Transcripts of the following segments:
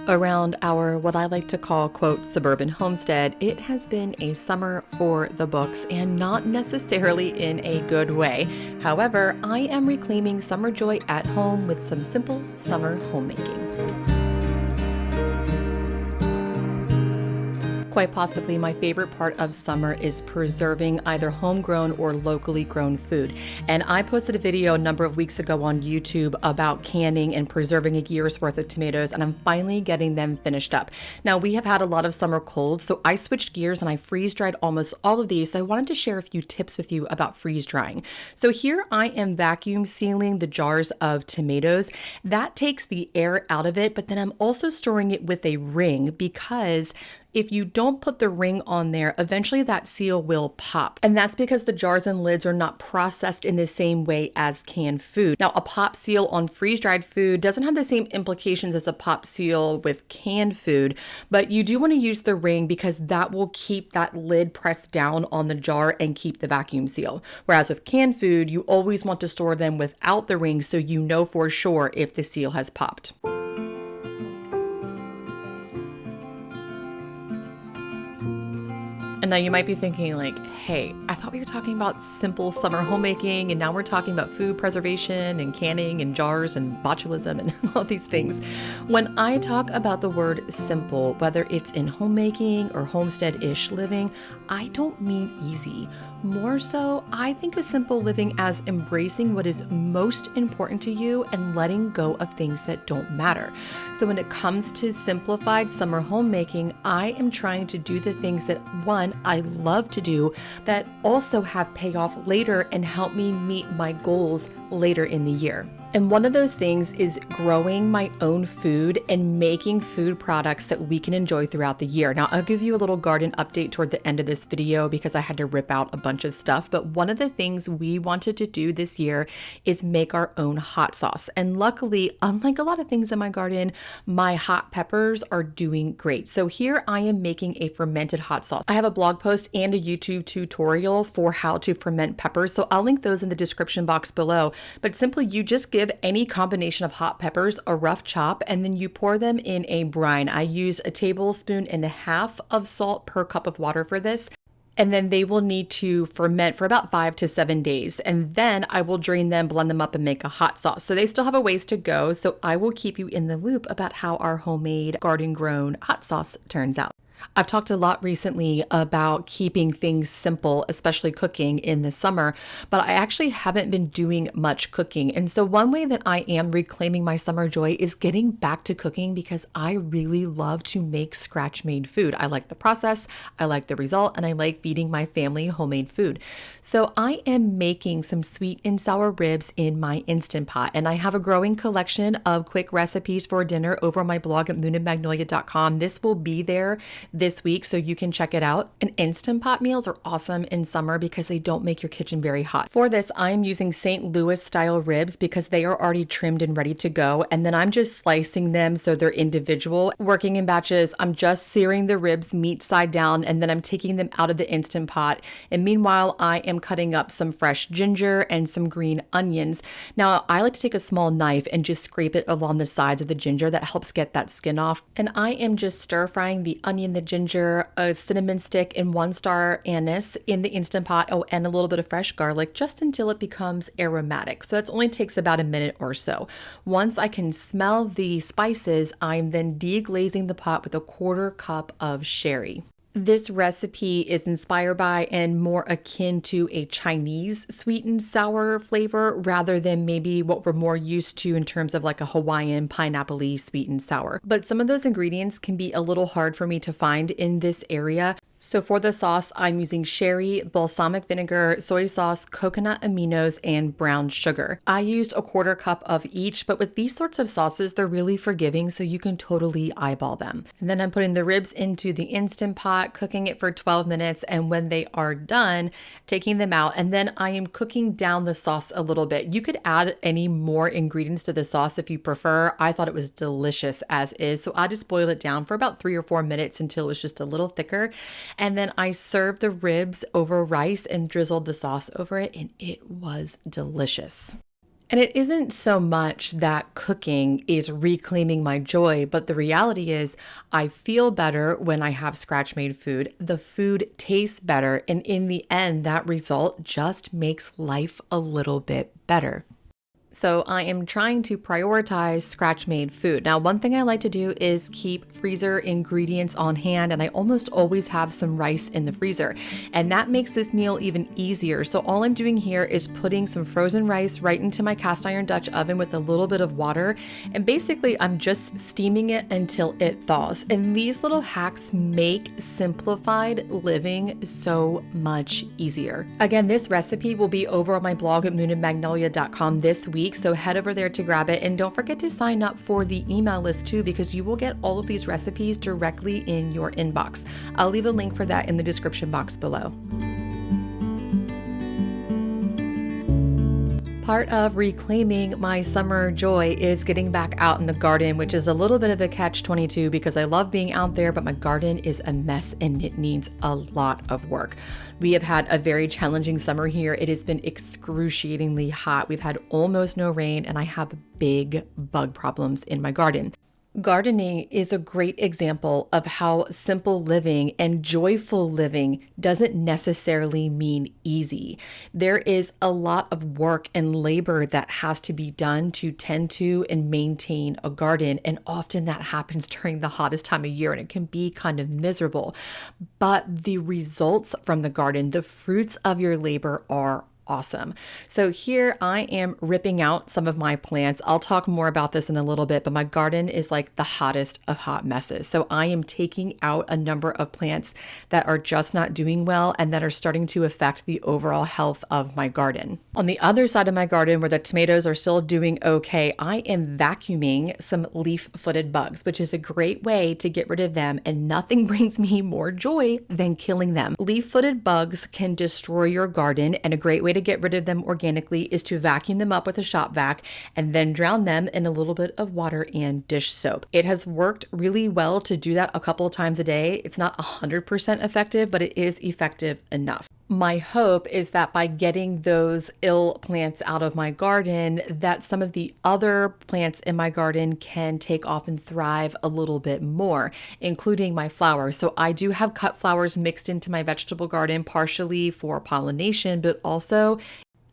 Around our what I like to call, quote, suburban homestead, it has been a summer for the books and not necessarily in a good way. However, I am reclaiming summer joy at home with some simple summer homemaking. Quite possibly my favorite part of summer is preserving either homegrown or locally grown food. And I posted a video a number of weeks ago on YouTube about canning and preserving a year's worth of tomatoes, and I'm finally getting them finished up. Now, we have had a lot of summer colds, so I switched gears and I freeze dried almost all of these. So I wanted to share a few tips with you about freeze drying. So here I am vacuum sealing the jars of tomatoes. That takes the air out of it, but then I'm also storing it with a ring because if you don't put the ring on there, eventually that seal will pop. And that's because the jars and lids are not processed in the same way as canned food. Now, a pop seal on freeze-dried food doesn't have the same implications as a pop seal with canned food, but you do want to use the ring because that will keep that lid pressed down on the jar and keep the vacuum seal. Whereas with canned food, you always want to store them without the ring so you know for sure if the seal has popped. And now you might be thinking like, hey, I thought we were talking about simple summer homemaking and now we're talking about food preservation and canning and jars and botulism and all these things. When I talk about the word simple, whether it's in homemaking or homestead-ish living, I don't mean easy. More so, I think of simple living as embracing what is most important to you and letting go of things that don't matter. So when it comes to simplified summer homemaking, I am trying to do the things that, one, I love to do that also have payoff later and help me meet my goals later in the year. And one of those things is growing my own food and making food products that we can enjoy throughout the year. Now, I'll give you a little garden update toward the end of this video because I had to rip out a bunch of stuff. But one of the things we wanted to do this year is make our own hot sauce. And luckily, unlike a lot of things in my garden, my hot peppers are doing great. So here I am making a fermented hot sauce. I have a blog post and a YouTube tutorial for how to ferment peppers. So I'll link those in the description box below. But simply, you just give any combination of hot peppers a rough chop, and then you pour them in a brine. I use 1.5 tablespoons of salt per cup of water for this. And then they will need to ferment for about 5 to 7 days. And then I will drain them, blend them up, and make a hot sauce. So they still have a ways to go. So I will keep you in the loop about how our homemade garden grown hot sauce turns out. I've talked a lot recently about keeping things simple, especially cooking in the summer, but I actually haven't been doing much cooking. And so one way that I am reclaiming my summer joy is getting back to cooking because I really love to make scratch-made food. I like the process, I like the result, and I like feeding my family homemade food. So I am making some sweet and sour ribs in my Instant Pot, and I have a growing collection of quick recipes for dinner over on my blog at moonandmagnolia.com. This will be there this week, so you can check it out. And Instant Pot meals are awesome in summer because they don't make your kitchen very hot. For this, I'm using St. Louis style ribs because they are already trimmed and ready to go. And then I'm just slicing them so they're individual. Working in batches, I'm just searing the ribs meat side down, and then I'm taking them out of the Instant Pot. And meanwhile, I am cutting up some fresh ginger and some green onions. Now, I like to take a small knife and just scrape it along the sides of the ginger. That helps get that skin off. And I am just stir frying the onion, the ginger, a cinnamon stick, and 1-star anise in the Instant Pot. Oh, and a little bit of fresh garlic just until it becomes aromatic. So that only takes about a minute or so. Once I can smell the spices, I'm then deglazing the pot with 1/4 cup of sherry. This recipe is inspired by and more akin to a Chinese sweet and sour flavor rather than maybe what we're more used to in terms of like a Hawaiian pineapple-y sweet and sour. But some of those ingredients can be a little hard for me to find in this area. So for the sauce, I'm using sherry, balsamic vinegar, soy sauce, coconut aminos, and brown sugar. I used 1/4 cup of each, but with these sorts of sauces, they're really forgiving, so you can totally eyeball them. And then I'm putting the ribs into the Instant Pot, cooking it for 12 minutes, and when they are done, taking them out, and then I am cooking down the sauce a little bit. You could add any more ingredients to the sauce if you prefer. I thought it was delicious as is, so I just boiled it down for about 3 or 4 minutes until it was just a little thicker. And then I served the ribs over rice and drizzled the sauce over it, and it was delicious. And it isn't so much that cooking is reclaiming my joy, but the reality is I feel better when I have scratch made food. The food tastes better. And in the end, that result just makes life a little bit better. So I am trying to prioritize scratch-made food. Now, one thing I like to do is keep freezer ingredients on hand, and I almost always have some rice in the freezer. And that makes this meal even easier. So all I'm doing here is putting some frozen rice right into my cast iron Dutch oven with a little bit of water. And basically, I'm just steaming it until it thaws. And these little hacks make simplified living so much easier. Again, this recipe will be over on my blog at moonandmagnolia.com this week. So head over there to grab it, and don't forget to sign up for the email list too, because you will get all of these recipes directly in your inbox. I'll leave a link for that in the description box below. Part of reclaiming my summer joy is getting back out in the garden, which is a little bit of a catch-22 because I love being out there, but my garden is a mess and it needs a lot of work. We have had a very challenging summer here. It has been excruciatingly hot. We've had almost no rain, and I have big bug problems in my garden. Gardening is a great example of how simple living and joyful living doesn't necessarily mean easy. There is a lot of work and labor that has to be done to tend to and maintain a garden, and often that happens during the hottest time of year, and it can be kind of miserable. But the results from the garden, the fruits of your labor, are awesome. So here I am ripping out some of my plants. I'll talk more about this in a little bit, but my garden is like the hottest of hot messes. So I am taking out a number of plants that are just not doing well and that are starting to affect the overall health of my garden. On the other side of my garden, where the tomatoes are still doing okay, I am vacuuming some leaf-footed bugs, which is a great way to get rid of them, and nothing brings me more joy than killing them. Leaf-footed bugs can destroy your garden, and a great way to get rid of them organically is to vacuum them up with a shop vac and then drown them in a little bit of water and dish soap. It has worked really well to do that a couple of times a day. It's not 100% effective, but it is effective enough. My hope is that by getting those ill plants out of my garden, that some of the other plants in my garden can take off and thrive a little bit more, including my flowers. So I do have cut flowers mixed into my vegetable garden, partially for pollination, but also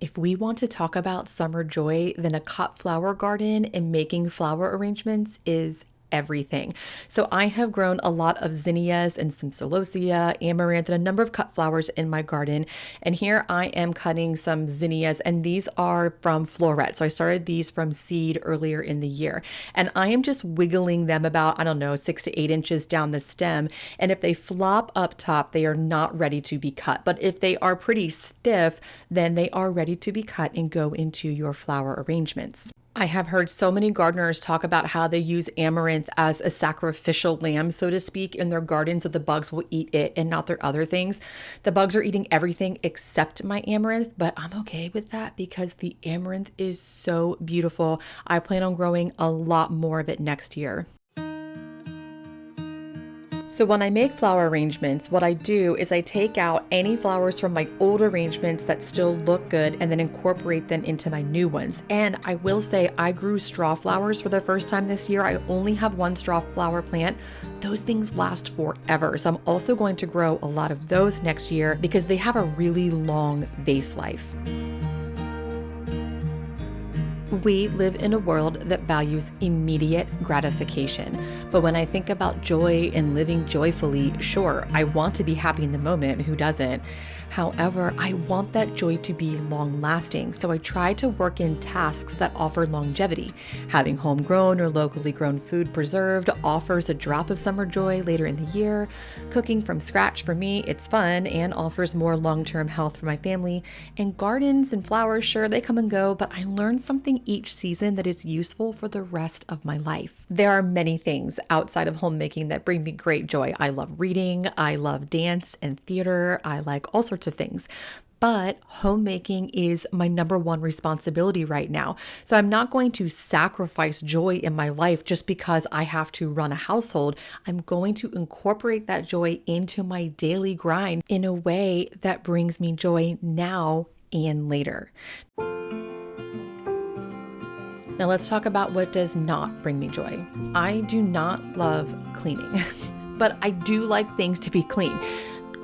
if we want to talk about summer joy, then a cut flower garden and making flower arrangements is everything. So I have grown a lot of zinnias and some celosia, amaranth, and a number of cut flowers in my garden. And here I am cutting some zinnias, and these are from floret. So I started these from seed earlier in the year. And I am just wiggling them about, 6 to 8 inches down the stem. And if they flop up top, they are not ready to be cut. But if they are pretty stiff, then they are ready to be cut and go into your flower arrangements. I have heard so many gardeners talk about how they use amaranth as a sacrificial lamb, so to speak, in their garden, so the bugs will eat it and not their other things. The bugs are eating everything except my amaranth, but I'm okay with that because the amaranth is so beautiful. I plan on growing a lot more of it next year. So when I make flower arrangements, what I do is I take out any flowers from my old arrangements that still look good and then incorporate them into my new ones. And I will say I grew straw flowers for the first time this year. I only have one straw flower plant. Those things last forever. So I'm also going to grow a lot of those next year because they have a really long vase life. We live in a world that values immediate gratification. But when I think about joy and living joyfully, sure, I want to be happy in the moment. Who doesn't? However, I want that joy to be long lasting. So I try to work in tasks that offer longevity. Having homegrown or locally grown food preserved offers a drop of summer joy later in the year. Cooking from scratch, for me, it's fun and offers more long-term health for my family. And gardens and flowers, sure, they come and go, but I learn something each season that is useful for the rest of my life. There are many things outside of homemaking that bring me great joy. I love reading, I love dance and theater, I like all sorts of things. But homemaking is my number one responsibility right now. So I'm not going to sacrifice joy in my life just because I have to run a household. I'm going to incorporate that joy into my daily grind in a way that brings me joy now and later. Now let's talk about what does not bring me joy. I do not love cleaning, but I do like things to be clean.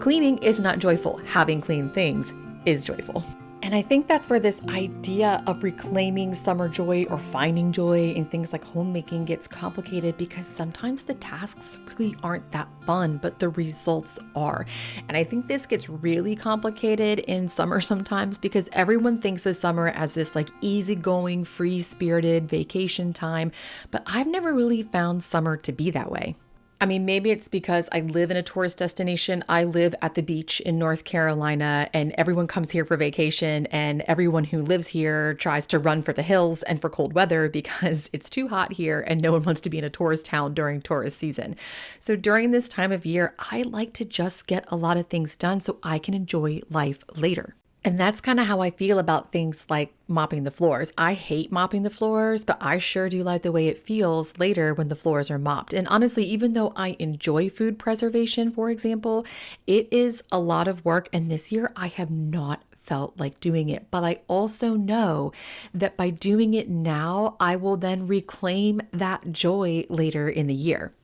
Cleaning is not joyful. Having clean things is joyful. And I think that's where this idea of reclaiming summer joy or finding joy in things like homemaking gets complicated, because sometimes the tasks really aren't that fun, but the results are. And I think this gets really complicated in summer sometimes because everyone thinks of summer as this like easygoing, free-spirited vacation time, but I've never really found summer to be that way. I mean, maybe it's because I live in a tourist destination. I live at the beach in North Carolina, and everyone comes here for vacation, and everyone who lives here tries to run for the hills and for cold weather because it's too hot here and no one wants to be in a tourist town during tourist season. So during this time of year, I like to just get a lot of things done so I can enjoy life later. And that's kind of how I feel about things like mopping the floors. I hate mopping the floors, but I sure do like the way it feels later when the floors are mopped. And honestly, even though I enjoy food preservation, for example, it is a lot of work. And this year I have not felt like doing it. But I also know that by doing it now, I will then reclaim that joy later in the year.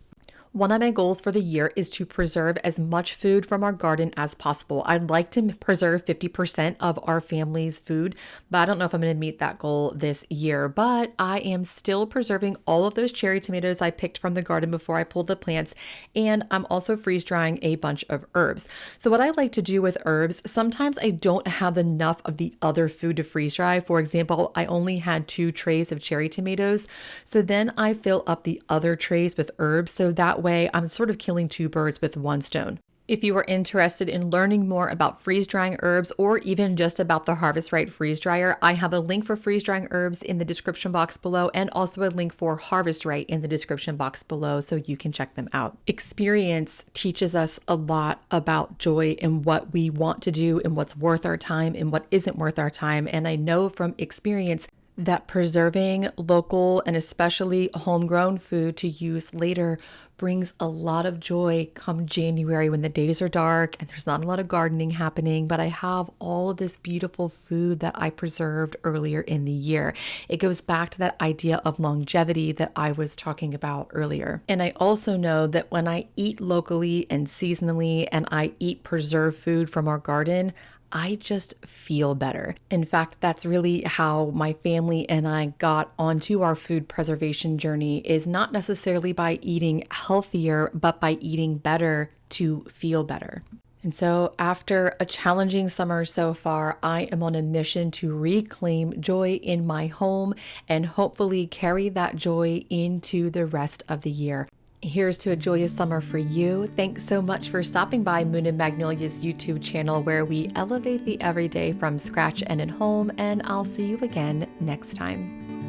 One of my goals for the year is to preserve as much food from our garden as possible. I'd like to preserve 50% of our family's food, but I don't know if I'm going to meet that goal this year. But I am still preserving all of those cherry tomatoes I picked from the garden before I pulled the plants, and I'm also freeze drying a bunch of herbs. So what I like to do with herbs, sometimes I don't have enough of the other food to freeze dry. For example, I only had 2 trays of cherry tomatoes. So then I fill up the other trays with herbs. So that way I'm sort of killing 2 birds with 1 stone. If you are interested in learning more about freeze drying herbs or even just about the Harvest Right freeze dryer, I have a link for freeze drying herbs in the description box below, and also a link for Harvest Right in the description box below so you can check them out. Experience teaches us a lot about joy and what we want to do and what's worth our time and what isn't worth our time. And I know from experience that preserving local and especially homegrown food to use later brings a lot of joy come January when the days are dark and there's not a lot of gardening happening, but I have all of this beautiful food that I preserved earlier in the year. It goes back to that idea of longevity that I was talking about earlier. And I also know that when I eat locally and seasonally and I eat preserved food from our garden, I just feel better. In fact, that's really how my family and I got onto our food preservation journey, is not necessarily by eating healthier, but by eating better to feel better. And so after a challenging summer so far, I am on a mission to reclaim joy in my home and hopefully carry that joy into the rest of the year. Here's to a joyous summer for you. Thanks so much for stopping by Moon and Magnolia's YouTube channel, where we elevate the everyday from scratch and at home, and I'll see you again next time.